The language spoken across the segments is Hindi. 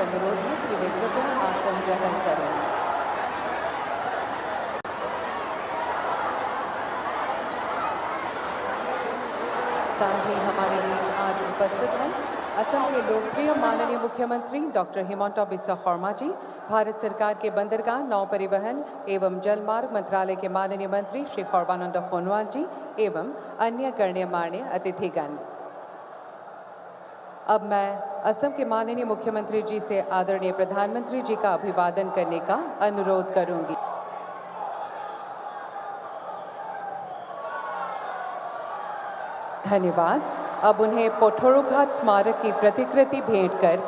अनुरोध है कि वे कृपया आसन ग्रहण करें। साथ ही हमारे बीच आज उपस्थित हैं असम के लोकप्रिय माननीय मुख्यमंत्री डॉक्टर हिमंता बिस्वा शर्मा जी, भारत सरकार के बंदरगाह, नौ परिवहन एवं जलमार्ग मंत्रालय के माननीय मंत्री श्री सर्बानंद सोनोवाल जी एवं अन्य गण्यमान्य अतिथिगण। अब मैं असम के माननीय मुख्यमंत्री जी से आदरणीय प्रधानमंत्री जी का अभिवादन करने का अनुरोध करूंगी। धन्यवाद। अब उन्हें पोठोरोघाट स्मारक की प्रतिकृति भेंट कर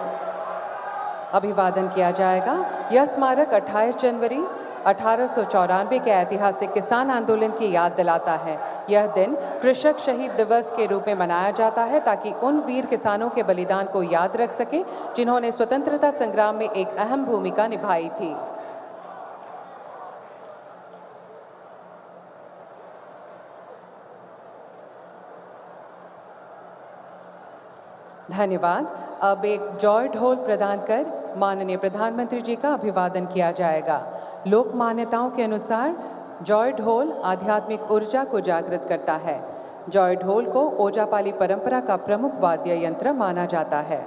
अभिवादन किया जाएगा। यह स्मारक 28 जनवरी 1894 के ऐतिहासिक किसान आंदोलन की याद दिलाता है। यह दिन कृषक शहीद दिवस के रूप में मनाया जाता है ताकि उन वीर किसानों के बलिदान को याद रख सके जिन्होंने स्वतंत्रता संग्राम में एक अहम भूमिका निभाई थी। धन्यवाद। अब एक जॉय ढोल प्रदान कर माननीय प्रधानमंत्री जी का अभिवादन किया जाएगा। लोक मान्यताओं के अनुसार जॉय ढोल आध्यात्मिक ऊर्जा को जागृत करता है। जॉय ढोल को ओजापाली परंपरा का प्रमुख वाद्य यंत्र माना जाता है।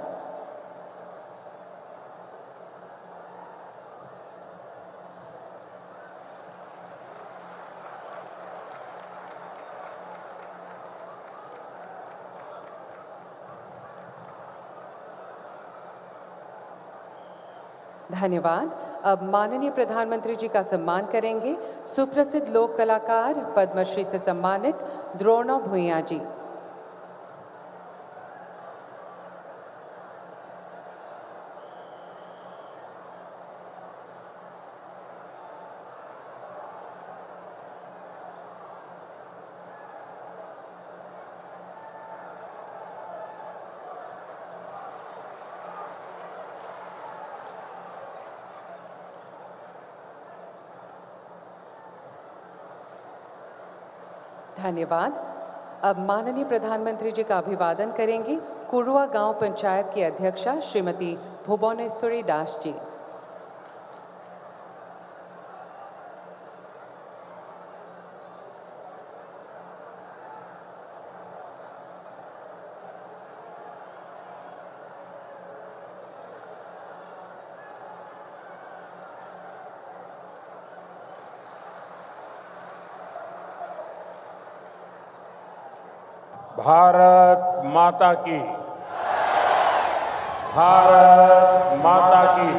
धन्यवाद। अब माननीय प्रधानमंत्री जी का सम्मान करेंगे सुप्रसिद्ध लोक कलाकार पद्मश्री से सम्मानित द्रोणा भूइया जी। धन्यवाद। अब माननीय प्रधानमंत्री जी का अभिवादन करेंगी कुरुआ गांव पंचायत की अध्यक्षा श्रीमती भुवनेश्वरी दास जी। भारत माता की, भारत माता की,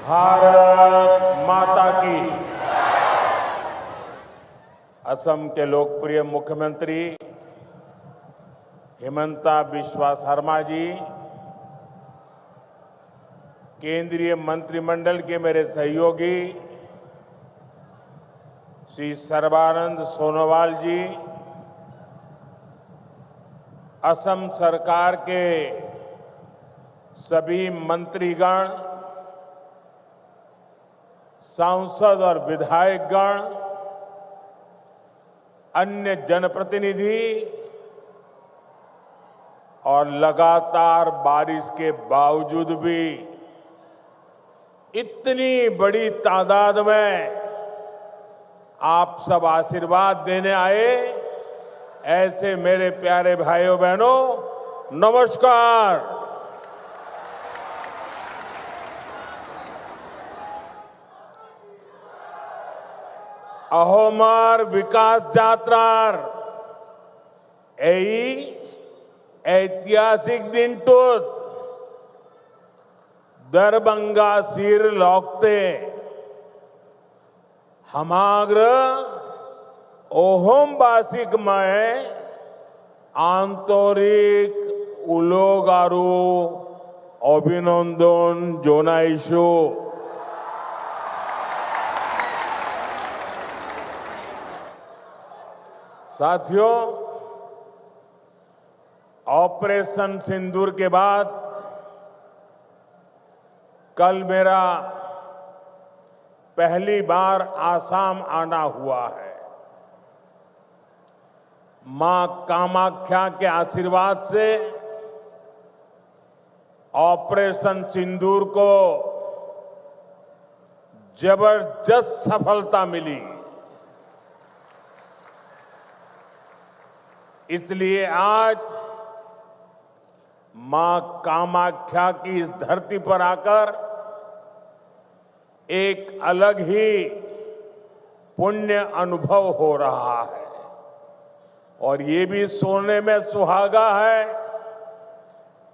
भारत माता की। असम के लोकप्रिय मुख्यमंत्री हिमंता बिस्वा शर्मा जी, केंद्रीय मंत्रिमंडल के मेरे सहयोगी श्री सर्बानंद सोनोवाल जी, असम सरकार के सभी मंत्रीगण, सांसद और विधायकगण, अन्य जनप्रतिनिधि और लगातार बारिश के बावजूद भी इतनी बड़ी तादाद में आप सब आशीर्वाद देने आए, ऐसे मेरे प्यारे भाइयों बहनों नमस्कार। अहोमार विकास यात्रार ऐतिहासिक दिन टूत दरभंगा सिर लौकते हमाग्र ओहोम बासिक में आंतरिक उलोगारू अभिनंदन जोनाइशो। साथियों, ऑपरेशन सिंदूर के बाद कल मेरा पहली बार आसाम आना हुआ है। मां कामाख्या के आशीर्वाद से ऑपरेशन सिंदूर को जबरदस्त सफलता मिली। इसलिए आज मां कामाख्या की इस धरती पर आकर एक अलग ही पुण्य अनुभव हो रहा है और ये भी सोने में सुहागा है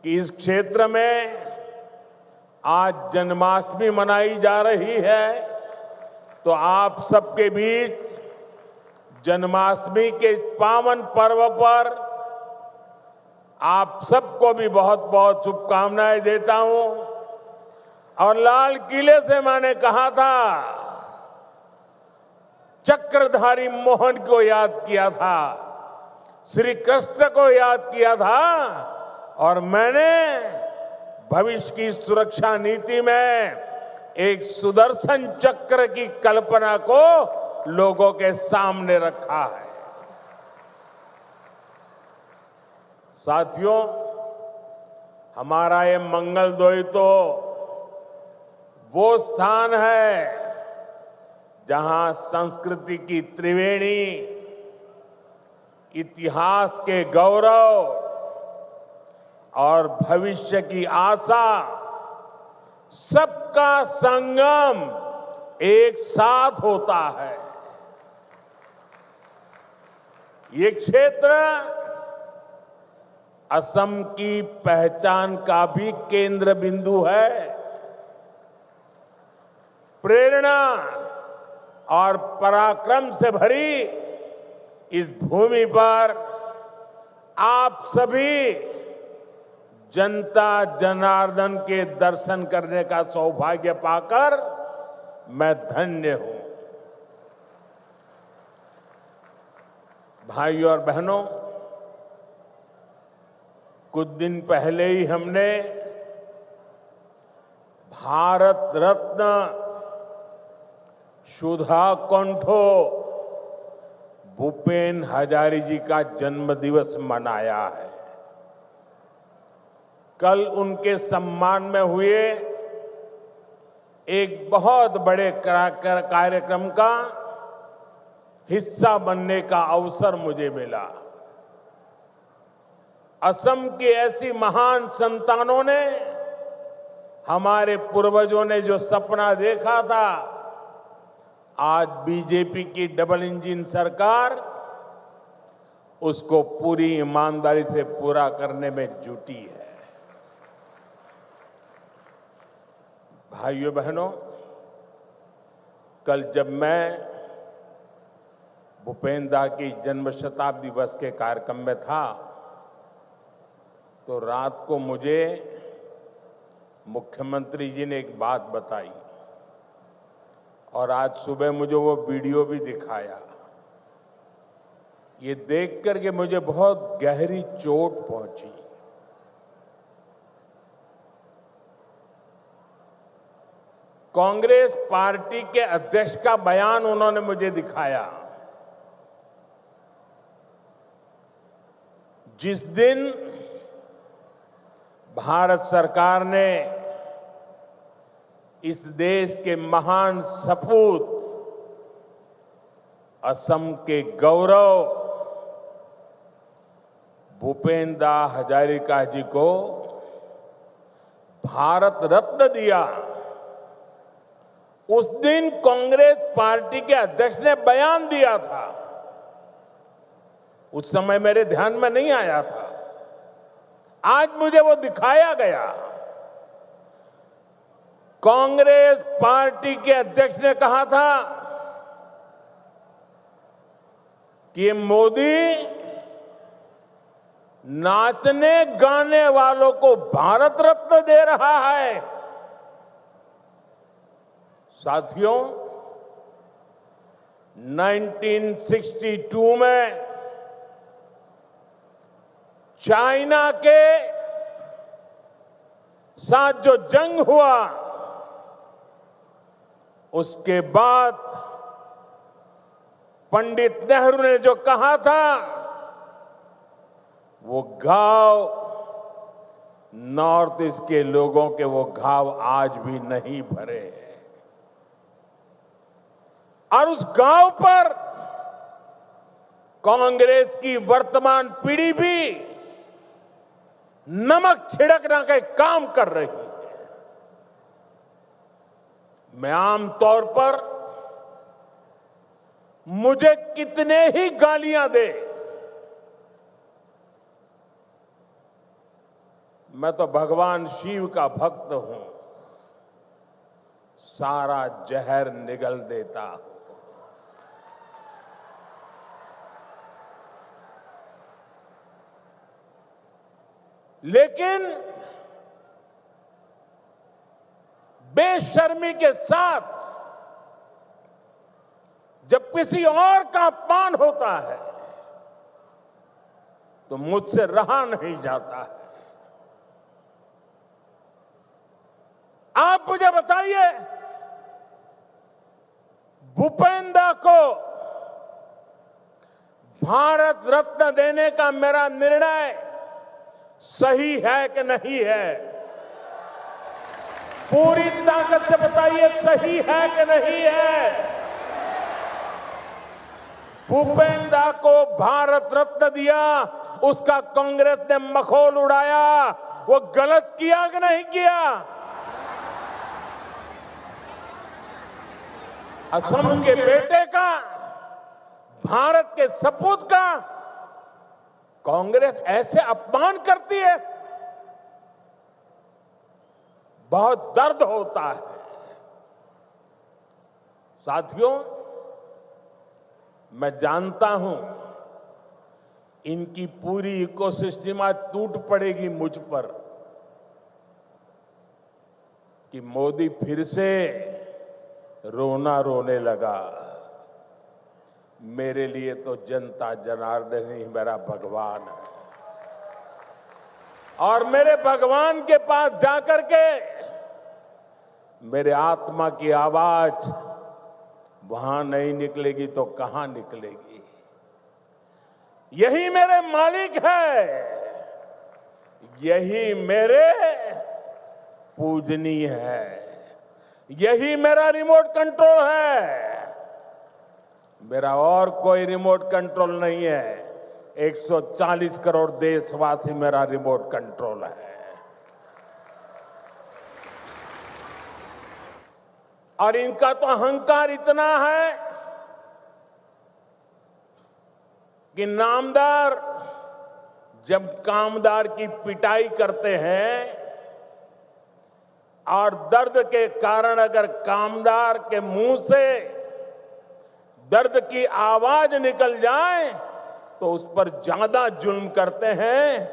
कि इस क्षेत्र में आज जन्माष्टमी मनाई जा रही है। तो आप सबके बीच जन्माष्टमी के पावन पर्व पर आप सबको भी बहुत बहुत शुभकामनाएं देता हूं। और लाल किले से मैंने कहा था, चक्रधारी मोहन को याद किया था, श्री कृष्ण को याद किया था और मैंने भविष्य की सुरक्षा नीति में एक सुदर्शन चक्र की कल्पना को लोगों के सामने रखा है। साथियों, हमारा ये मंगलदोई तो वो स्थान है जहां संस्कृति की त्रिवेणी, इतिहास के गौरव और भविष्य की आशा सबका संगम एक साथ होता है। ये क्षेत्र असम की पहचान का भी केंद्र बिंदु है। प्रेरणा और पराक्रम से भरी इस भूमि पर आप सभी जनता जनार्दन के दर्शन करने का सौभाग्य पाकर मैं धन्य हूं। भाइयों और बहनों, कुछ दिन पहले ही हमने भारत रत्न सुधा कंठो भूपेन हजारी जी का जन्म दिवस मनाया है। कल उनके सम्मान में हुए एक बहुत बड़े कार्यक्रम का हिस्सा बनने का अवसर मुझे मिला। असम की ऐसी महान संतानों ने, हमारे पूर्वजों ने जो सपना देखा था, आज बीजेपी की डबल इंजन सरकार उसको पूरी ईमानदारी से पूरा करने में जुटी है। भाइयों बहनों, कल जब मैं भूपेन दा की जन्म शताब्दी वर्ष के कार्यक्रम में था तो रात को मुझे मुख्यमंत्री जी ने एक बात बताई और आज सुबह मुझे वो वीडियो भी दिखाया। ये देख करके मुझे बहुत गहरी चोट पहुंची। कांग्रेस पार्टी के अध्यक्ष का बयान उन्होंने मुझे दिखाया। जिस दिन भारत सरकार ने इस देश के महान सपूत असम के गौरव भूपेन दा हजारिका जी को भारत रत्न दिया, उस दिन कांग्रेस पार्टी के अध्यक्ष ने बयान दिया था। उस समय मेरे ध्यान में नहीं आया था, आज मुझे वो दिखाया गया। कांग्रेस पार्टी के अध्यक्ष ने कहा था कि ये मोदी नाचने गाने वालों को भारत रत्न दे रहा है। साथियों, 1962 में चाइना के साथ जो जंग हुआ, उसके बाद पंडित नेहरू ने जो कहा था, वो घाव नॉर्थ ईस्ट के लोगों के वो घाव आज भी नहीं भरे हैं और उस घाव पर कांग्रेस की वर्तमान पीढ़ी भी नमक छिड़कने का काम कर रही है। मैं आमतौर पर मुझे कितने ही गालियां दे, मैं तो भगवान शिव का भक्त हूं, सारा जहर निगल देता हूं। लेकिन बेशर्मी के साथ जब किसी और का अपमान होता है तो मुझसे रहा नहीं जाता है। आप मुझे बताइए, भूपेंद्र को भारत रत्न देने का मेरा निर्णय सही है कि नहीं है? पूरी ताकत से बताइए, सही है कि नहीं है? भूपेंद्र को भारत रत्न दिया, उसका कांग्रेस ने मखौल उड़ाया, वो गलत किया कि नहीं किया? असम के बेटे का, भारत के सपूत का कांग्रेस ऐसे अपमान करती है, बहुत दर्द होता है। साथियों, मैं जानता हूं इनकी पूरी इकोसिस्टम आज टूट पड़ेगी मुझ पर कि मोदी फिर से रोना रोने लगा। मेरे लिए तो जनता जनार्दन ही मेरा भगवान है और मेरे भगवान के पास जाकर के मेरे आत्मा की आवाज वहां नहीं निकलेगी तो कहां निकलेगी? यही मेरे मालिक है, यही मेरे पूजनीय है, यही मेरा रिमोट कंट्रोल है। मेरा और कोई रिमोट कंट्रोल नहीं है। 140 करोड़ देशवासी मेरा रिमोट कंट्रोल है। और इनका तो अहंकार इतना है कि नामदार जब कामदार की पिटाई करते हैं और दर्द के कारण अगर कामदार के मुंह से दर्द की आवाज निकल जाए तो उस पर ज्यादा जुल्म करते हैं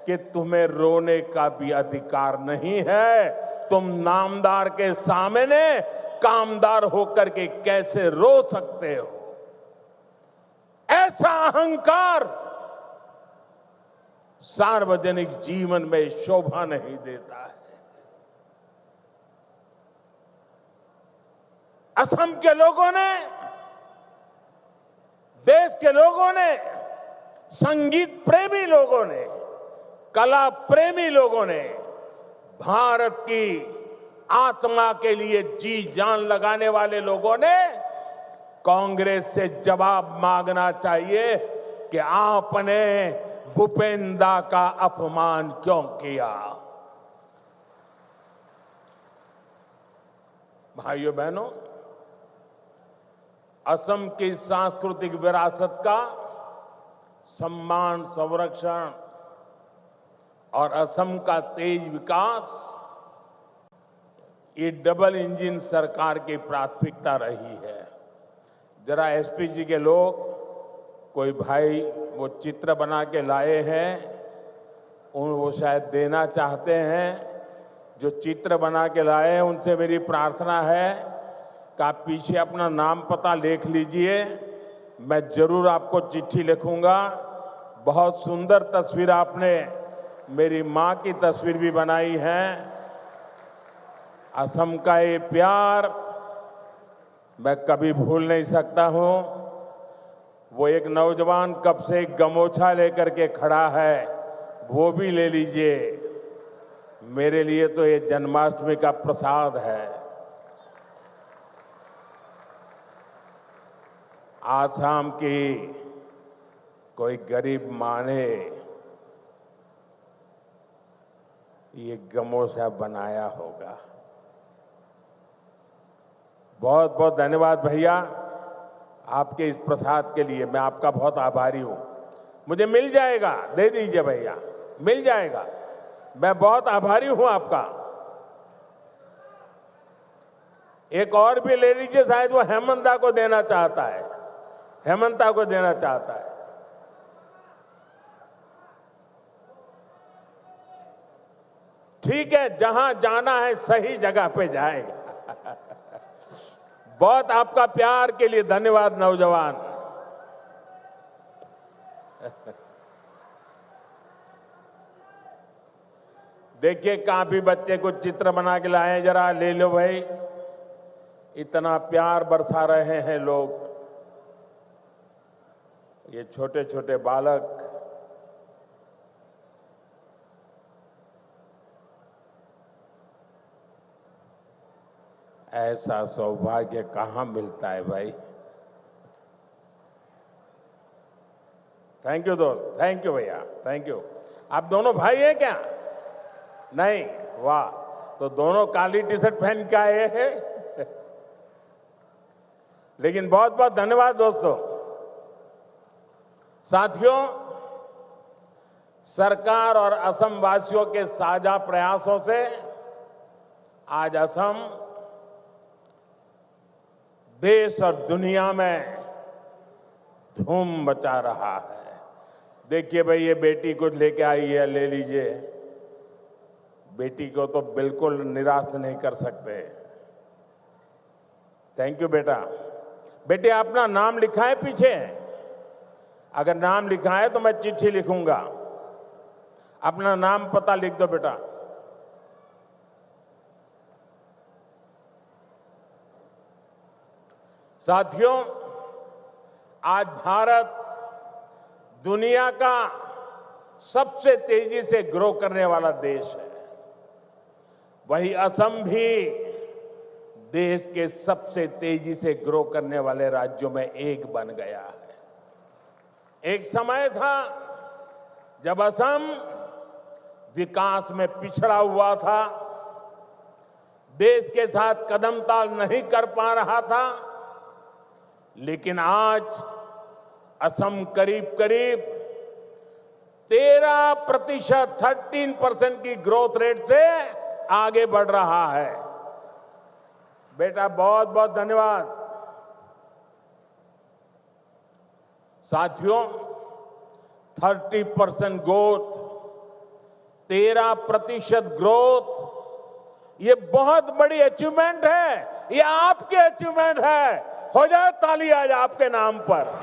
कि तुम्हें रोने का भी अधिकार नहीं है। तुम नामदार के सामने कामदार होकर के कैसे रो सकते हो? ऐसा अहंकार सार्वजनिक जीवन में शोभा नहीं देता है। असम के लोगों ने, देश के लोगों ने, संगीत प्रेमी लोगों ने, कला प्रेमी लोगों ने, भारत की आत्मा के लिए जी जान लगाने वाले लोगों ने कांग्रेस से जवाब मांगना चाहिए कि आपने भूपेंद्र का अपमान क्यों किया? भाइयों बहनों, असम की सांस्कृतिक विरासत का सम्मान, संरक्षण और असम का तेज विकास, ये डबल इंजन सरकार की प्राथमिकता रही है। जरा एसपी जी के लोग, कोई भाई वो चित्र बना के लाए हैं, वो शायद देना चाहते हैं। जो चित्र बना के लाए हैं उनसे मेरी प्रार्थना है कि आप पीछे अपना नाम पता लिख लीजिए। मैं जरूर आपको चिट्ठी लिखूंगा। बहुत सुंदर तस्वीर आपने मेरी मां की तस्वीर भी बनाई है। असम का ये प्यार मैं कभी भूल नहीं सकता हूं। वो एक नौजवान कब से एक गमोछा लेकर के खड़ा है, वो भी ले लीजिए। मेरे लिए तो ये जन्माष्टमी का प्रसाद है। आसाम की कोई गरीब माँ ने ये गमोसा बनाया होगा। बहुत बहुत धन्यवाद भैया आपके इस प्रसाद के लिए। मैं आपका बहुत आभारी हूं। मुझे मिल जाएगा, दे दीजिए भैया, मिल जाएगा। मैं बहुत आभारी हूं आपका। एक और भी ले लीजिए, शायद वो हेमंता को देना चाहता है। हेमंता को देना चाहता है। ठीक है, जहां जाना है सही जगह पे जाएगा। बहुत आपका प्यार के लिए धन्यवाद नौजवान। देखिए, काफी बच्चे कुछ चित्र बना के लाए, जरा ले लो भाई। इतना प्यार बरसा रहे हैं लोग। ये छोटे छोटे बालक ऐसा सौभाग्य कहां मिलता है भाई। थैंक यू दोस्त, थैंक यू भैया, थैंक यू। आप दोनों भाई हैं क्या? नहीं? वाह, तो दोनों काली टी शर्ट पहन के आए हैं। लेकिन बहुत बहुत धन्यवाद दोस्तों। साथियों, सरकार और असम वासियों के साझा प्रयासों से आज असम देश और दुनिया में धूम मचा रहा है। देखिए भाई, ये बेटी कुछ लेके आई है, ले लीजिए। बेटी को तो बिल्कुल निराश नहीं कर सकते। थैंक यू बेटा। बेटे, अपना नाम लिखा है पीछे? अगर नाम लिखा है तो मैं चिट्ठी लिखूंगा। अपना नाम पता लिख दो बेटा। साथियों, आज भारत दुनिया का सबसे तेजी से ग्रो करने वाला देश है। वही असम भी देश के सबसे तेजी से ग्रो करने वाले राज्यों में एक बन गया है। एक समय था जब असम विकास में पिछड़ा हुआ था, देश के साथ कदम ताल नहीं कर पा रहा था। लेकिन आज असम करीब करीब 13% की ग्रोथ रेट से आगे बढ़ रहा है। बेटा, बहुत बहुत धन्यवाद। साथियों, 30% ग्रोथ, 13% ग्रोथ, ये बहुत बड़ी अचीवमेंट है। ये आपकी अचीवमेंट है। हो जाए ताली आज आपके नाम पर।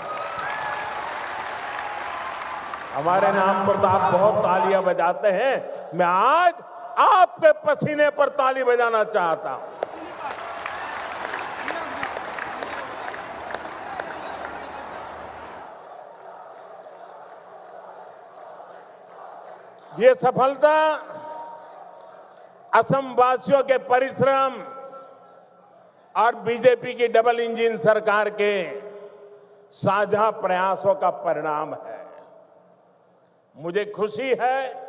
हमारे नाम पर तो आप बहुत तालियां बजाते हैं। मैं आज आपके पसीने पर ताली बजाना चाहता हूं। ये सफलता असम वासियों के परिश्रम और बीजेपी की डबल इंजन सरकार के साझा प्रयासों का परिणाम है। मुझे खुशी है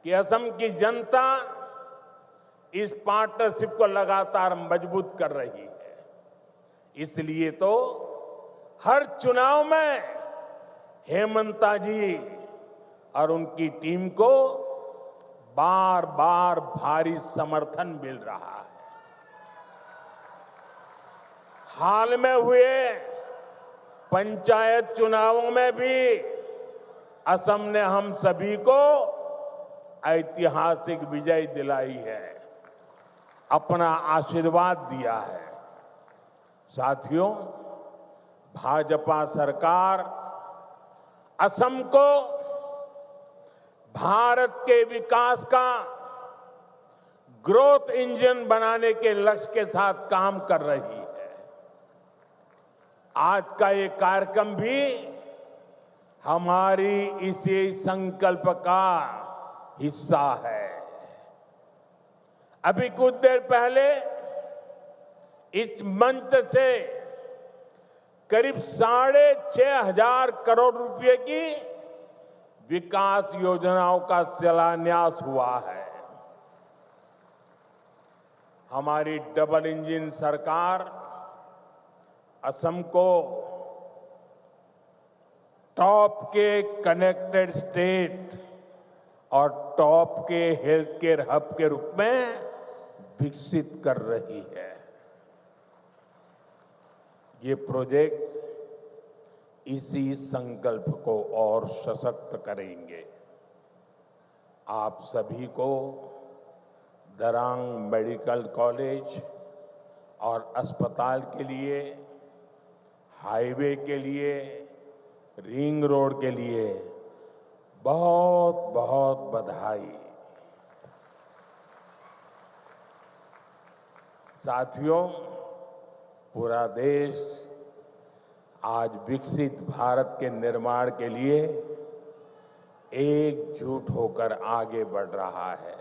कि असम की जनता इस पार्टनरशिप को लगातार मजबूत कर रही है। इसलिए तो हर चुनाव में हेमंता जी और उनकी टीम को बार बार भारी समर्थन मिल रहा है। हाल में हुए पंचायत चुनावों में भी असम ने हम सभी को ऐतिहासिक विजय दिलाई है, अपना आशीर्वाद दिया है। साथियों, भाजपा सरकार असम को भारत के विकास का ग्रोथ इंजन बनाने के लक्ष्य के साथ काम कर रही है। आज का ये कार्यक्रम भी हमारी इसी संकल्प का हिस्सा है। अभी कुछ देर पहले इस मंच से करीब 6,500 करोड़ रुपए की विकास योजनाओं का शिलान्यास हुआ है। हमारी डबल इंजन सरकार असम को टॉप के कनेक्टेड स्टेट और टॉप के हेल्थ केयर हब के रूप में विकसित कर रही है। ये प्रोजेक्ट्स इसी संकल्प को और सशक्त करेंगे। आप सभी को दरांग मेडिकल कॉलेज और अस्पताल के लिए, हाईवे के लिए, रिंग रोड के लिए बहुत बहुत बधाई। साथियों, पूरा देश आज विकसित भारत के निर्माण के लिए एकजुट होकर आगे बढ़ रहा है।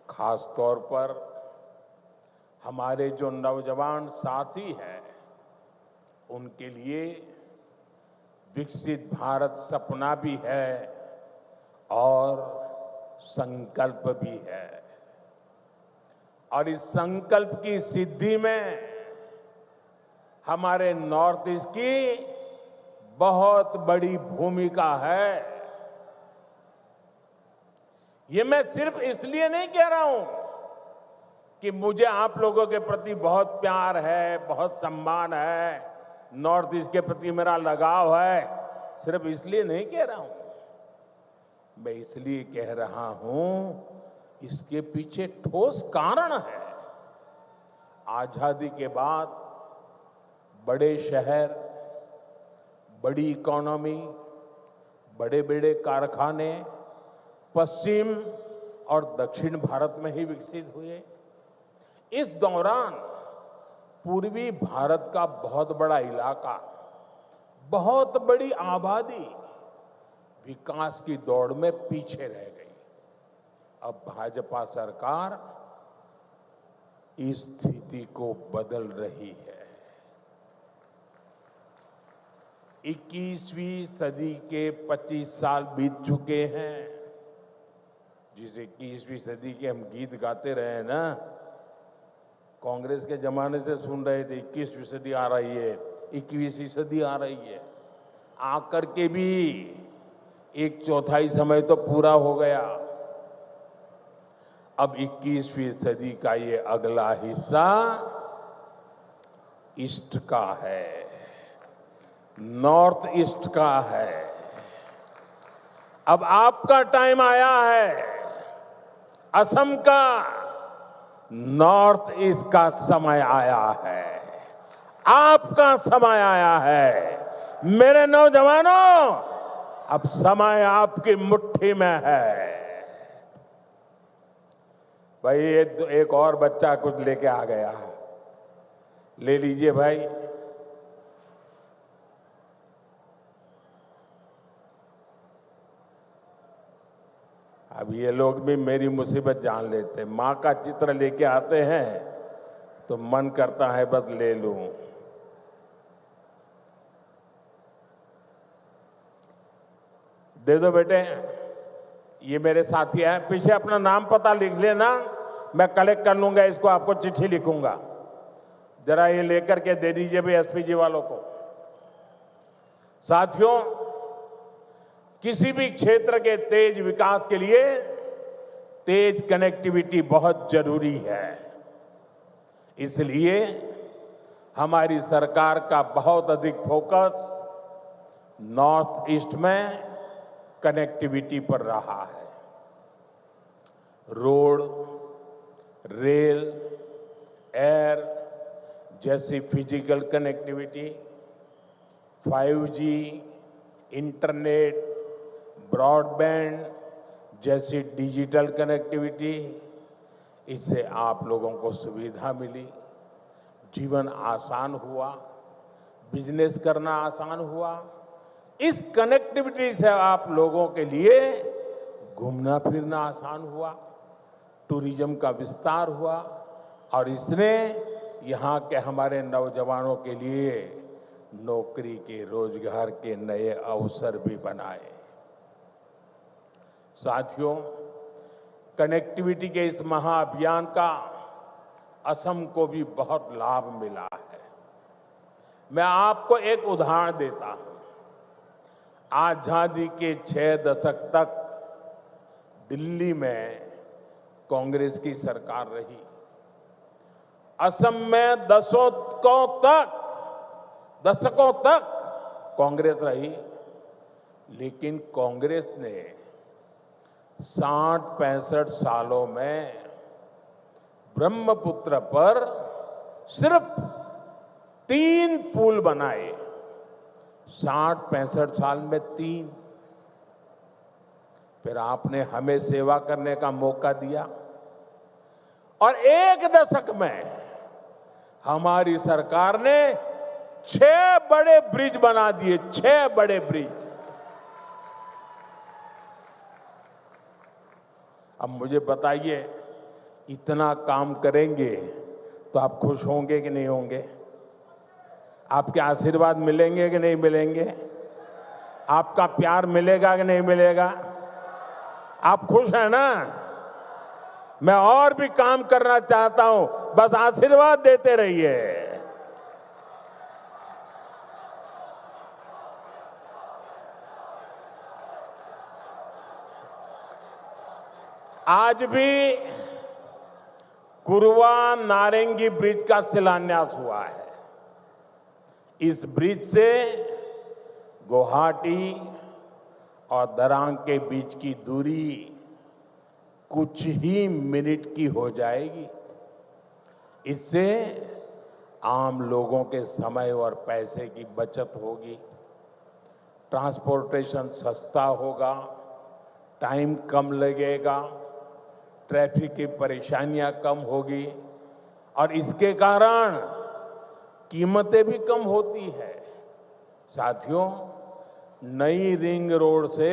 खास तौर पर हमारे जो नौजवान साथी हैं, उनके लिए विकसित भारत सपना भी है और संकल्प भी है। और इस संकल्प की सिद्धि में हमारे नॉर्थ ईस्ट की बहुत बड़ी भूमिका है। ये मैं सिर्फ इसलिए नहीं कह रहा हूं कि मुझे आप लोगों के प्रति बहुत प्यार है, बहुत सम्मान है, नॉर्थ ईस्ट के प्रति मेरा लगाव है, सिर्फ इसलिए नहीं कह रहा हूं। मैं इसलिए कह रहा हूं, इसके पीछे ठोस कारण है। आजादी के बाद बड़े शहर, बड़ी इकोनॉमी, बड़े बड़े कारखाने पश्चिम और दक्षिण भारत में ही विकसित हुए। इस दौरान पूर्वी भारत का बहुत बड़ा इलाका, बहुत बड़ी आबादी विकास की दौड़ में पीछे रह गई। अब भाजपा सरकार इस स्थिति को बदल रही है। 21वीं सदी के 25 साल बीत चुके हैं। जिस 21वीं सदी के हम गीत गाते रहे ना, कांग्रेस के जमाने से सुन रहे थे 21वीं सदी आ रही है, 21वीं सदी आ रही है। आकर के भी 1/4 समय तो पूरा हो गया। अब 21वीं सदी का ये अगला हिस्सा ईस्ट का है, नॉर्थ ईस्ट का है। अब आपका टाइम आया है। असम का, नॉर्थ ईस्ट का समय आया है। आपका समय आया है। मेरे नौजवानों, अब समय आपकी मुट्ठी में है। भाई एक और बच्चा कुछ लेके आ गया, ले लीजिए भाई। अब ये लोग भी मेरी मुसीबत जान लेते हैं। माँ का चित्र लेके आते हैं तो मन करता है बस ले लूं। दे दो बेटे, ये मेरे साथी हैं। पीछे अपना नाम पता लिख लेना, मैं कलेक्ट कर लूंगा इसको, आपको चिट्ठी लिखूंगा। जरा ये लेकर के दे दीजिए भी एसपी जी वालों को। साथियों, किसी भी क्षेत्र के तेज विकास के लिए तेज कनेक्टिविटी बहुत जरूरी है। इसलिए हमारी सरकार का बहुत अधिक फोकस नॉर्थ ईस्ट में कनेक्टिविटी पर रहा है। रोड, रेल, एयर जैसी physical connectivity, 5G, internet, broadband जैसी डिजिटल कनेक्टिविटी, इससे आप लोगों को सुविधा मिली, जीवन आसान हुआ, बिजनेस करना आसान हुआ। इस कनेक्टिविटी से आप लोगों के लिए घूमना फिरना आसान हुआ। टूरिज्म का विस्तार हुआ और इसने यहाँ के हमारे नौजवानों के लिए नौकरी के, रोजगार के नए अवसर भी बनाए। साथियों, कनेक्टिविटी के इस महाअभियान का असम को भी बहुत लाभ मिला है। मैं आपको एक उदाहरण देता हूं। आजादी के 6 दशक तक दिल्ली में कांग्रेस की सरकार रही। असम में दशकों तक कांग्रेस रही, लेकिन कांग्रेस ने 60-65 सालों में ब्रह्मपुत्र पर सिर्फ 3 पुल बनाए। 60-65 साल में 3। फिर आपने हमें सेवा करने का मौका दिया और 1 दशक में हमारी सरकार ने 6 बड़े ब्रिज बना दिए। 6 बड़े ब्रिज। अब मुझे बताइए, इतना काम करेंगे तो आप खुश होंगे कि नहीं होंगे? आपके आशीर्वाद मिलेंगे कि नहीं मिलेंगे? आपका प्यार मिलेगा कि नहीं मिलेगा? आप खुश हैं ना? मैं और भी काम करना चाहता हूं, बस आशीर्वाद देते रहिए। आज भी कुरवा नारंगी ब्रिज का शिलान्यास हुआ है। इस ब्रिज से गुवाहाटी और दरांग के बीच की दूरी कुछ ही मिनट की हो जाएगी। इससे आम लोगों के समय और पैसे की बचत होगी, ट्रांसपोर्टेशन सस्ता होगा, टाइम कम लगेगा, ट्रैफिक की परेशानियां कम होगी और इसके कारण कीमतें भी कम होती है। साथियों, नई रिंग रोड से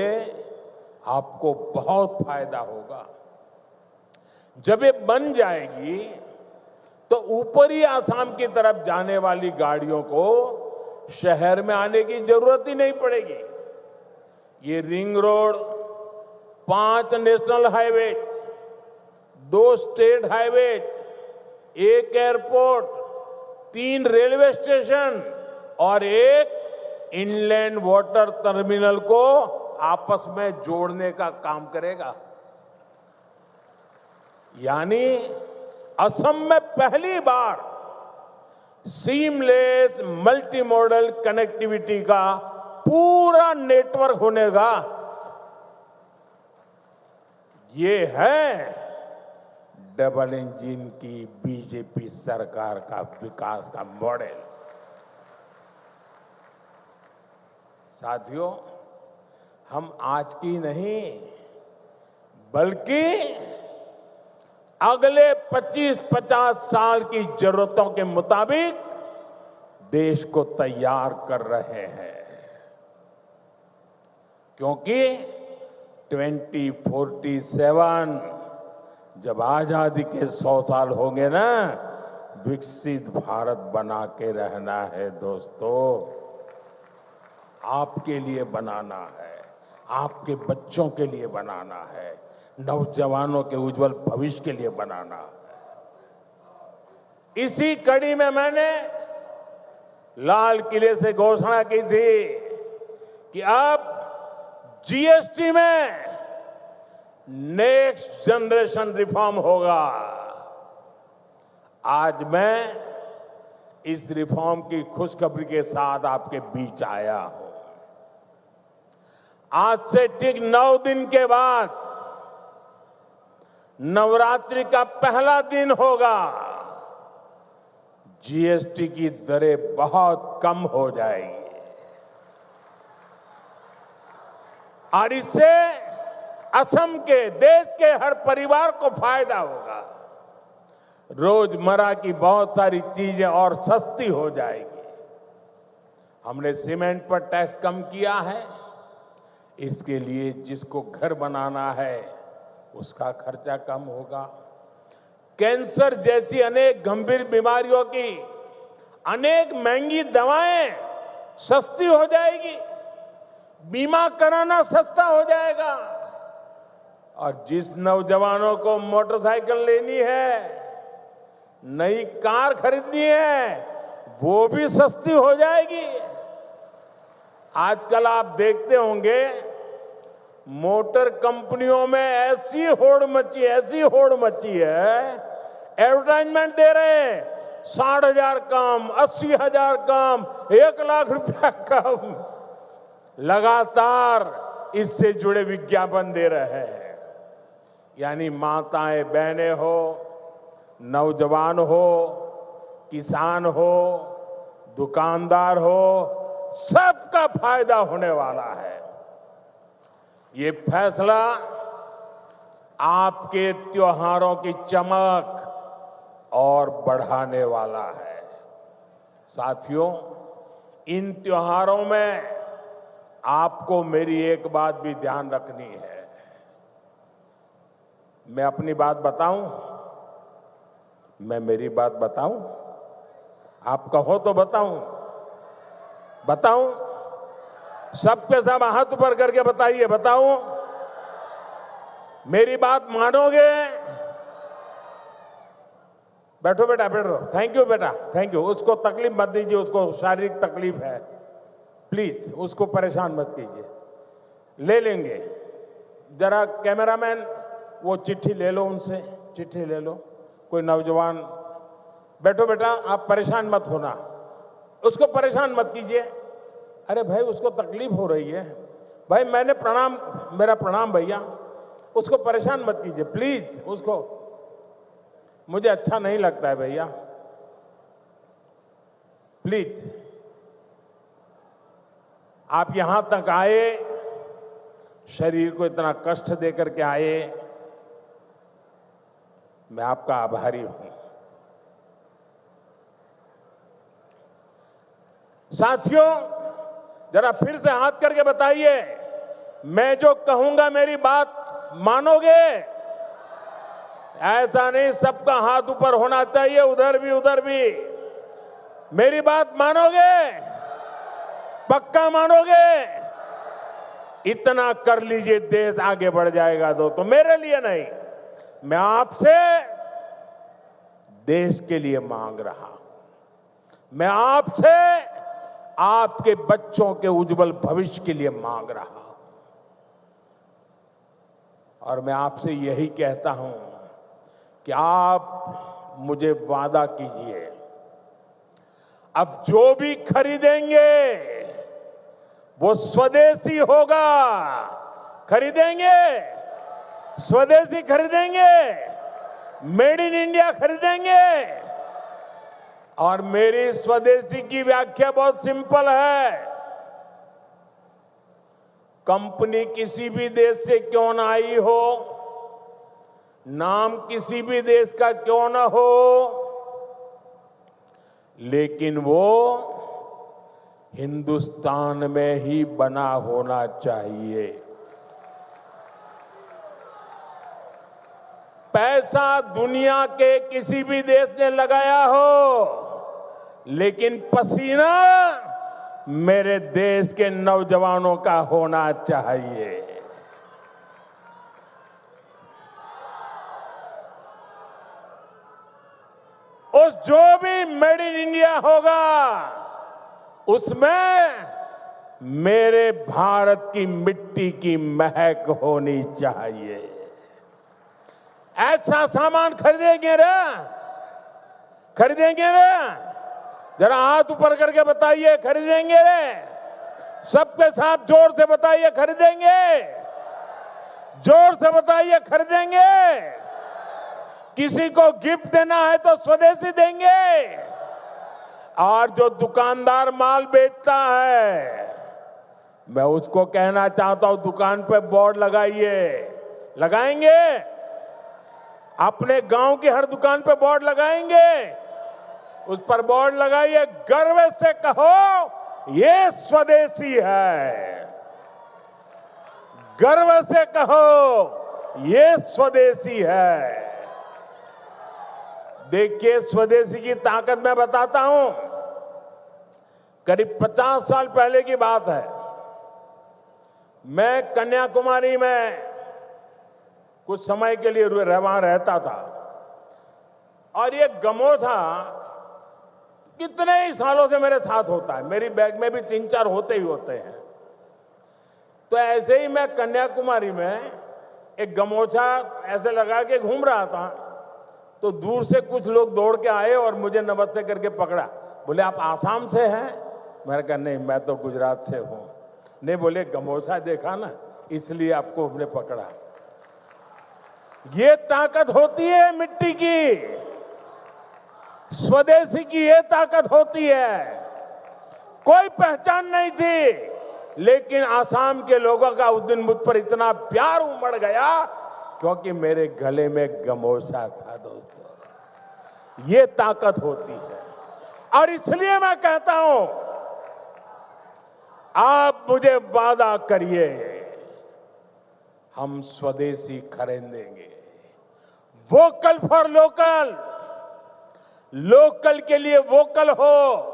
आपको बहुत फायदा होगा। जब ये बन जाएगी तो ऊपरी आसाम की तरफ जाने वाली गाड़ियों को शहर में आने की जरूरत ही नहीं पड़ेगी। ये ring road 5 national highway, 2 state highway, 1 airport, 3 railway station और 1 इनलैंड वाटर टर्मिनल को आपस में जोड़ने का काम करेगा। यानी असम में पहली बार सीमलेस मल्टी मॉडल कनेक्टिविटी का पूरा नेटवर्क होनेगा। ये है डबल इंजन की बीजेपी सरकार का विकास का मॉडल। साथियों, हम आज की नहीं बल्कि अगले 25-50 साल की जरूरतों के मुताबिक देश को तैयार कर रहे हैं, क्योंकि 2047 जब आजादी के 100 साल होंगे ना, विकसित भारत बना के रहना है दोस्तों। आपके लिए बनाना है, आपके बच्चों के लिए बनाना है, नौजवानों के उज्जवल भविष्य के लिए बनाना है। इसी कड़ी में मैंने लाल किले से घोषणा की थी कि अब जीएसटी में नेक्स्ट जनरेशन रिफॉर्म होगा। आज मैं इस रिफॉर्म की खुशखबरी के साथ आपके बीच आया हूं। आज से ठीक 9 दिन के बाद नवरात्रि का पहला दिन होगा। जीएसटी की दरें बहुत कम हो जाएगी और इससे असम के, देश के हर परिवार को फायदा होगा। रोजमर्रा की बहुत सारी चीजें और सस्ती हो जाएगी। हमने सीमेंट पर टैक्स कम किया है। इसके लिए जिसको घर बनाना है उसका खर्चा कम होगा। कैंसर जैसी अनेक गंभीर बीमारियों की अनेक महंगी दवाएं सस्ती हो जाएगी, बीमा कराना सस्ता हो जाएगा, और जिस नौजवानों को मोटरसाइकिल लेनी है, नई कार खरीदनी है, वो भी सस्ती हो जाएगी। आजकल आप देखते होंगे मोटर कंपनियों में ऐसी होड़ मची है, एडवर्टाइजमेंट दे रहे हैं 60,000 कम, 80,000 कम, 1,00,000 रुपया कम, लगातार इससे जुड़े विज्ञापन दे रहे हैं। यानी माताएं बहनें हो, नौजवान हो, किसान हो, दुकानदार हो, सबका फायदा होने वाला है। ये फैसला आपके त्योहारों की चमक और बढ़ाने वाला है। साथियों, इन त्योहारों में आपको मेरी एक बात भी ध्यान रखनी है। मैं अपनी बात बताऊं? मैं मेरी बात बताऊं? आप कहो तो बताऊं? सबके सब हाथ ऊपर करके बताइए, बताऊं? मेरी बात मानोगे? बैठो बेटा, बैठो। थैंक यू बेटा, थैंक यू। उसको तकलीफ मत दीजिए, उसको शारीरिक तकलीफ है, प्लीज उसको परेशान मत कीजिए। ले लेंगे। जरा कैमरामैन वो चिट्ठी ले लो, उनसे चिट्ठी ले लो। कोई नौजवान, बैठो बेटा, आप परेशान मत होना, उसको परेशान मत कीजिए। अरे भाई, उसको तकलीफ हो रही है भाई, मेरा प्रणाम भैया, उसको परेशान मत कीजिए प्लीज। उसको, मुझे अच्छा नहीं लगता है भैया, प्लीज। आप यहां तक आए, शरीर को इतना कष्ट देकर के आए, मैं आपका आभारी हूं। साथियों, जरा फिर से हाथ करके बताइए, मैं जो कहूंगा मेरी बात मानोगे? ऐसा नहीं, सबका हाथ ऊपर होना चाहिए, उधर भी उधर भी। मेरी बात मानोगे? पक्का मानोगे? इतना कर लीजिए, देश आगे बढ़ जाएगा। तो मेरे लिए नहीं, मैं आपसे देश के लिए मांग रहा हूं। मैं आपसे आपके बच्चों के उज्जवल भविष्य के लिए मांग रहा हूं। और मैं आपसे यही कहता हूं कि आप मुझे वादा कीजिए, अब जो भी खरीदेंगे वो स्वदेशी होगा। खरीदेंगे, स्वदेशी खरीदेंगे, मेड इन इंडिया खरीदेंगे। और मेरी स्वदेशी की व्याख्या बहुत सिंपल है। कंपनी किसी भी देश से क्यों ना आई हो, नाम किसी भी देश का क्यों ना हो, लेकिन वो हिंदुस्तान में ही बना होना चाहिए। पैसा दुनिया के किसी भी देश ने लगाया हो, लेकिन पसीना मेरे देश के नौजवानों का होना चाहिए। उस जो भी मेड इन इंडिया होगा, उसमें मेरे भारत की मिट्टी की महक होनी चाहिए। ऐसा सामान खरीदेंगे रे, खरीदेंगे रे? जरा हाथ ऊपर करके बताइए, खरीदेंगे रे? सबके साथ जोर से बताइए, खरीदेंगे? जोर से बताइए, खरीदेंगे? किसी को गिफ्ट देना है तो स्वदेशी देंगे। और जो दुकानदार माल बेचता है, मैं उसको कहना चाहता हूं, दुकान पे बोर्ड लगाइए। लगाएंगे? अपने गांव की हर दुकान पे बोर्ड लगाएंगे। उस पर बोर्ड लगाइए, गर्व से कहो ये स्वदेशी है। गर्व से कहो ये स्वदेशी है। देखिए, स्वदेशी की ताकत मैं बताता हूं। करीब 50 साल पहले की बात है। मैं कन्याकुमारी में कुछ समय के लिए वहां रहता था और ये गमोथा कितने ही सालों से मेरे साथ होता है। मेरी बैग में भी 3-4 होते ही होते हैं। तो ऐसे ही मैं कन्याकुमारी में एक गमोछा ऐसे लगा के घूम रहा था, तो दूर से कुछ लोग दौड़ के आए और मुझे नमस्ते करके पकड़ा। बोले, आप आसाम से हैं? मैंने कहा, नहीं, मैं तो गुजरात से हूं। नहीं, बोले, गमोछा देखा ना, इसलिए आपको हमने पकड़ा। ये ताकत होती है मिट्टी की, स्वदेशी की ये ताकत होती है। कोई पहचान नहीं थी, लेकिन आसाम के लोगों का उस दिन मुझ पर इतना प्यार उमड़ गया क्योंकि मेरे गले में गमोछा था। दोस्तों, ये ताकत होती है। और इसलिए मैं कहता हूं, आप मुझे वादा करिए, हम स्वदेशी खरीदेंगे। वोकल फॉर लोकल, लोकल के लिए वोकल हो,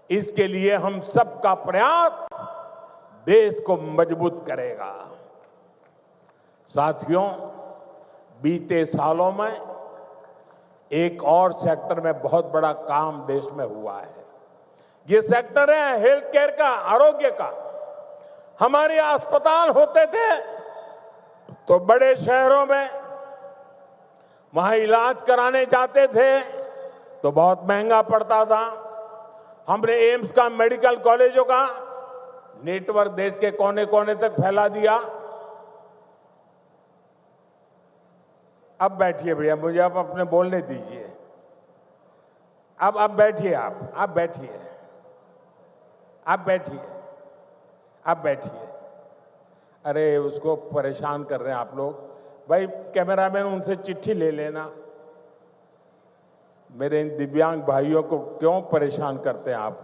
इसके लिए हम सबका प्रयास देश को मजबूत करेगा। साथियों, बीते सालों में एक और सेक्टर में बहुत बड़ा काम देश में हुआ है। ये सेक्टर है हेल्थ केयर का, आरोग्य का। हमारे अस्पताल होते थे तो बड़े शहरों में, वहां इलाज कराने जाते थे तो बहुत महंगा पड़ता था। हमने एम्स का, मेडिकल कॉलेजों का नेटवर्क देश के कोने कोने तक फैला दिया। अब बैठिए भैया, मुझे आप अपने बोलने दीजिए। अब बैठिए, आप बैठिए, आप बैठिए, आप बैठिए। अरे, उसको परेशान कर रहे हैं आप लोग। भाई कैमरामैन, उनसे चिट्ठी ले लेना। मेरे इन दिव्यांग भाइयों को क्यों परेशान करते हैं आप?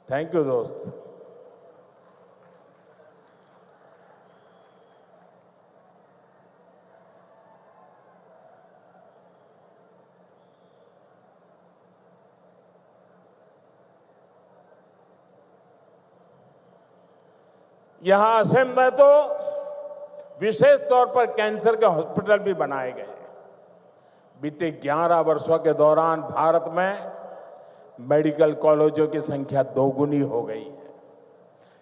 थैंक यू दोस्त। यहां असम में तो विशेष तौर पर कैंसर के हॉस्पिटल भी बनाए गए। बीते 11 वर्षों के दौरान भारत में मेडिकल कॉलेजों की संख्या 2 गुनी हो गई है।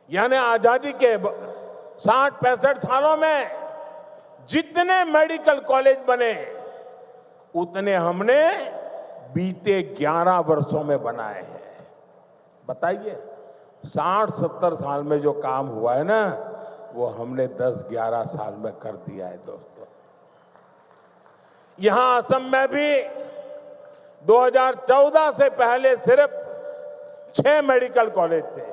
यानी आजादी के 60-65 सालों में जितने मेडिकल कॉलेज बने, उतने हमने बीते 11 वर्षों में बनाए हैं। बताइए, 60-70 साल में जो काम हुआ है ना, वो हमने 10-11 साल में कर दिया है। दोस्तों, यहां असम में भी 2014 से पहले सिर्फ 6 मेडिकल कॉलेज थे।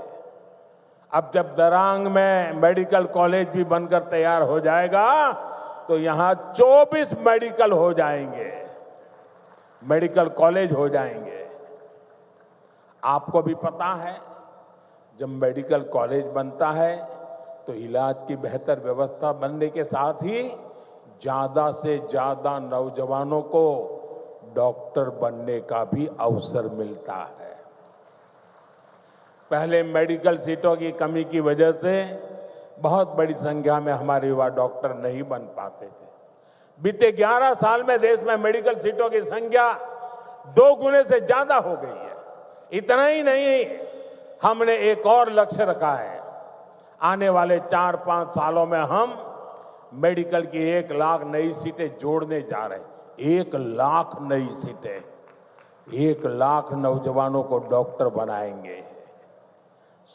अब जब दरांग में मेडिकल कॉलेज भी बनकर तैयार हो जाएगा तो यहां 24 मेडिकल हो जाएंगे, मेडिकल कॉलेज हो जाएंगे। आपको भी पता है, जब मेडिकल कॉलेज बनता है तो इलाज की बेहतर व्यवस्था बनने के साथ ही ज्यादा से ज्यादा नौजवानों को डॉक्टर बनने का भी अवसर मिलता है। पहले मेडिकल सीटों की कमी की वजह से बहुत बड़ी संख्या में हमारे युवा डॉक्टर नहीं बन पाते थे। बीते 11 साल में देश में मेडिकल सीटों की संख्या 2 गुने से ज्यादा हो गई है। इतना ही नहीं, हमने एक और लक्ष्य रखा है। आने वाले 4-5 सालों में हम मेडिकल की 1 लाख नई सीटें जोड़ने जा रहे हैं। 1 लाख नई सीटें, 1 लाख नौजवानों को डॉक्टर बनाएंगे।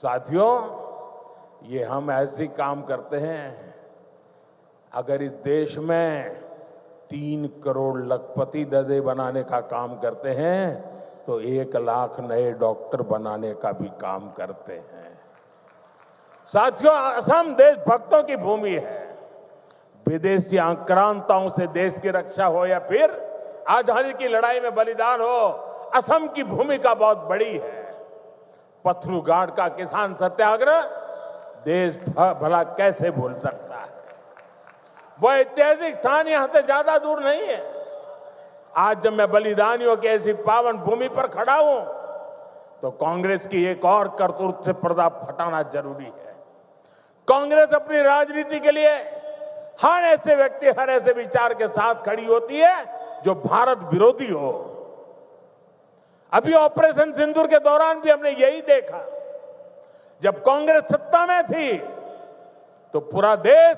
साथियों, ये हम ऐसे काम करते हैं, अगर इस देश में 3 करोड़ लखपति दर्जे बनाने का काम करते हैं तो 1 लाख नए डॉक्टर बनाने का भी काम करते हैं। साथियों, असम देशभक्तों की भूमि है। विदेशी आक्रांताओं से देश की रक्षा हो या फिर आजादी की लड़ाई में बलिदान हो, असम की भूमिका बहुत बड़ी है। पथरू घाट का किसान सत्याग्रह देश भला कैसे भूल सकता है। वो ऐतिहासिक स्थान यहां से ज्यादा दूर नहीं है। आज जब मैं बलिदानियों की ऐसी पावन भूमि पर खड़ा हूं तो कांग्रेस की एक और करतूत से पर्दा हटाना जरूरी है। कांग्रेस अपनी राजनीति के लिए हर ऐसे व्यक्ति, हर ऐसे विचार के साथ खड़ी होती है जो भारत विरोधी हो। अभी ऑपरेशन सिंदूर के दौरान भी हमने यही देखा। जब कांग्रेस सत्ता में थी तो पूरा देश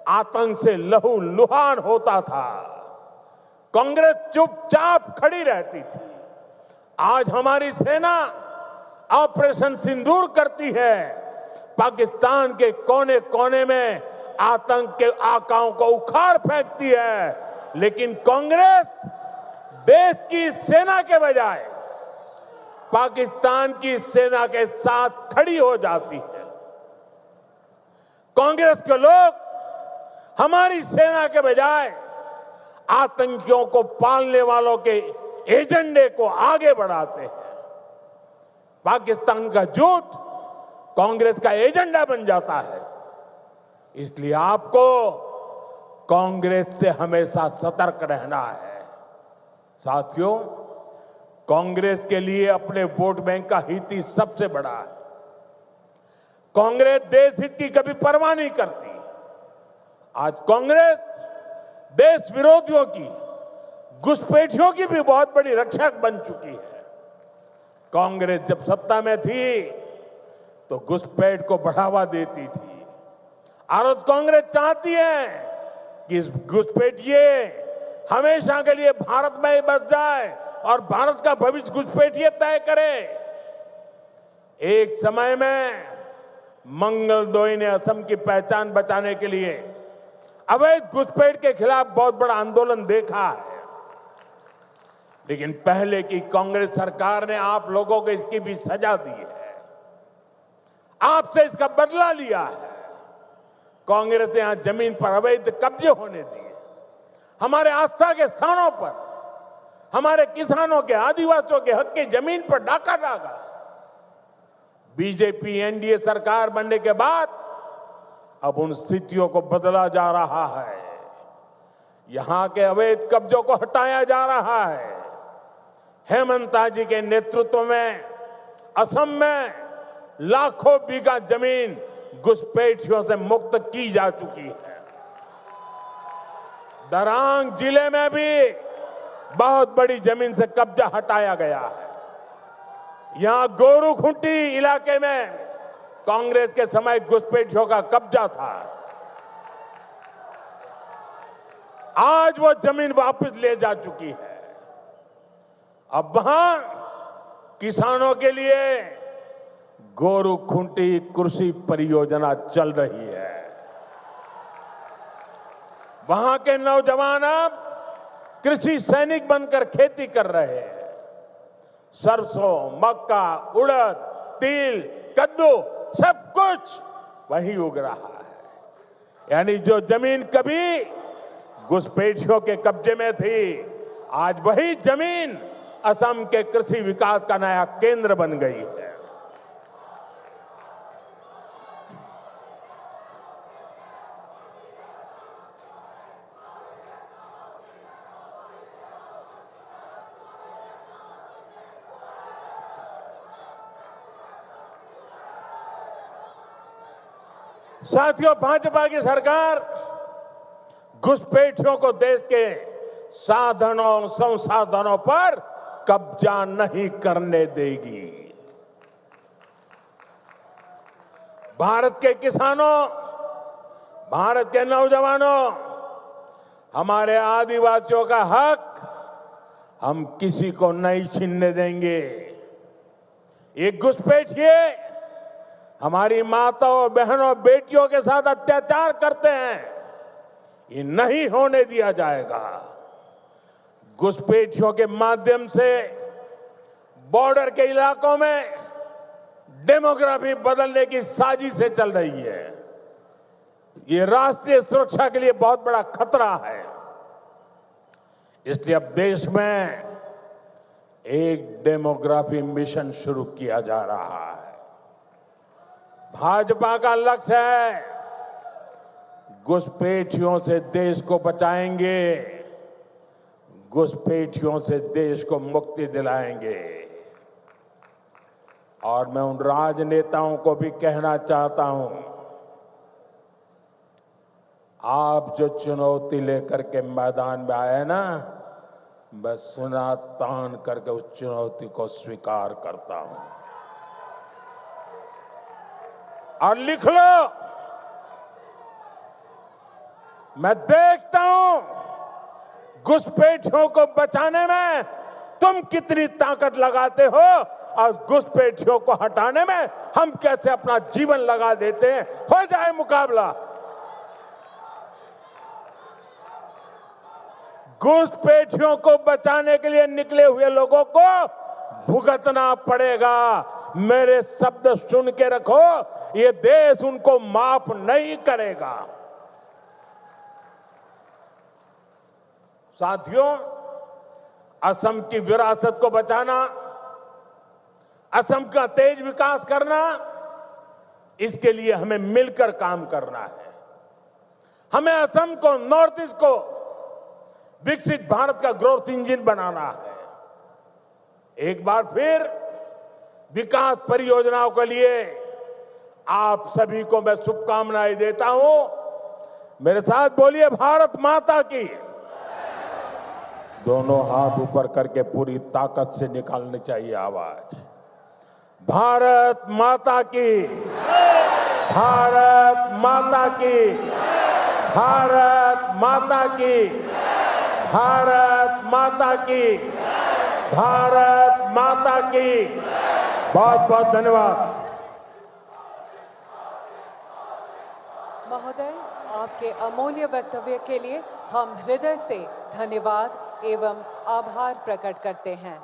आतंक से लहूलुहान होता था, कांग्रेस चुपचाप खड़ी रहती थी। आज हमारी सेना ऑपरेशन सिंदूर करती है, पाकिस्तान के कोने कोने में आतंक के आकाओं को उखाड़ फेंकती है, लेकिन कांग्रेस देश की सेना के बजाय पाकिस्तान की सेना के साथ खड़ी हो जाती है। कांग्रेस के लोग हमारी सेना के बजाय आतंकियों को पालने वालों के एजेंडे को आगे बढ़ाते हैं। पाकिस्तान का झूठ कांग्रेस का एजेंडा बन जाता है। इसलिए आपको कांग्रेस से हमेशा सतर्क रहना है। साथियों, कांग्रेस के लिए अपने वोट बैंक का हित ही सबसे बड़ा है। कांग्रेस देश हित की कभी परवाह नहीं करती। आज कांग्रेस देश विरोधियों की, घुसपैठियों की भी बहुत बड़ी रक्षक बन चुकी है। कांग्रेस जब सत्ता में थी तो घुसपैठ को बढ़ावा देती थी। और कांग्रेस चाहती है कि इस घुसपैठिए हमेशा के लिए भारत में ही बस जाए और भारत का भविष्य घुसपैठिए तय करे। एक समय में मंगलदोई ने असम की पहचान बचाने के लिए अवैध घुसपैठ के खिलाफ बहुत बड़ा आंदोलन देखा है, लेकिन पहले की कांग्रेस सरकार ने आप लोगों को इसकी भी सजा दी है, आपसे इसका बदला लिया है। कांग्रेस ने यहां जमीन पर अवैध कब्जे होने दिए, हमारे आस्था के स्थानों पर हमारे किसानों के, आदिवासियों के हक की जमीन पर डाका डाला। बीजेपी एनडीए सरकार बनने के बाद अब उन स्थितियों को बदला जा रहा है। यहां के अवैध कब्जों को हटाया जा रहा है। हेमंता जी के नेतृत्व में असम में लाखों बीघा जमीन घुसपैठियों से मुक्त की जा चुकी है। दरांग जिले में भी बहुत बड़ी जमीन से कब्जा हटाया गया है। यहां गोरूखुंटी इलाके में कांग्रेस के समय घुसपैठियों का कब्जा था, आज वो जमीन वापस ले जा चुकी है। अब वहां किसानों के लिए गोरूखुंटी कृषि परियोजना चल रही है। वहां के नौजवान अब कृषि सैनिक बनकर खेती कर रहे हैं। सरसों, मक्का, उड़द, तिल, कद्दू सब कुछ वहीं उग रहा है। यानी जो जमीन कभी घुसपैठियों के कब्जे में थी, आज वही जमीन असम के कृषि विकास का नया केंद्र बन गई है। साथियों, भाजपा की सरकार घुसपैठियों को देश के साधनों, संसाधनों पर कब्जा नहीं करने देगी। भारत के किसानों, भारत के नौजवानों, हमारे आदिवासियों का हक हम किसी को नहीं छीनने देंगे। ये घुसपैठिए हमारी माताओं, बहनों, बेटियों के साथ अत्याचार करते हैं, ये नहीं होने दिया जाएगा। घुसपैठियों के माध्यम से बॉर्डर के इलाकों में डेमोग्राफी बदलने की साजिशें चल रही है। ये राष्ट्रीय सुरक्षा के लिए बहुत बड़ा खतरा है। इसलिए अब देश में एक डेमोग्राफी मिशन शुरू किया जा रहा है। भाजपा का लक्ष्य है घुसपैठियों से देश को बचाएंगे, घुसपैठियों से देश को मुक्ति दिलाएंगे। और मैं उन राजनेताओं को भी कहना चाहता हूं, आप जो चुनौती लेकर के मैदान में आए ना, बस सुना तान करके उस चुनौती को स्वीकार करता हूं। और लिख लो, मैं देखता हूं घुसपैठियों को बचाने में तुम कितनी ताकत लगाते हो और घुसपैठियों को हटाने में हम कैसे अपना जीवन लगा देते हैं। हो जाए मुकाबला। घुसपैठियों को बचाने के लिए निकले हुए लोगों को भुगतना पड़ेगा। मेरे शब्द सुन के रखो, ये देश उनको माफ नहीं करेगा। साथियों, असम की विरासत को बचाना, असम का तेज विकास करना, इसके लिए हमें मिलकर काम करना है। हमें असम को, नॉर्थ ईस्ट को विकसित भारत का ग्रोथ इंजन बनाना है। एक बार फिर विकास परियोजनाओं के लिए आप सभी को मैं शुभकामनाएं देता हूं। मेरे साथ बोलिए, भारत माता की। दोनों हाथ ऊपर करके पूरी ताकत से निकालनी चाहिए आवाज। भारत माता की, भारत माता की, भारत माता की, भारत माता की, भारत माता की। बहुत बहुत धन्यवाद। महोदय, आपके अमूल्य वक्तव्य के लिए हम हृदय से धन्यवाद एवं आभार प्रकट करते हैं।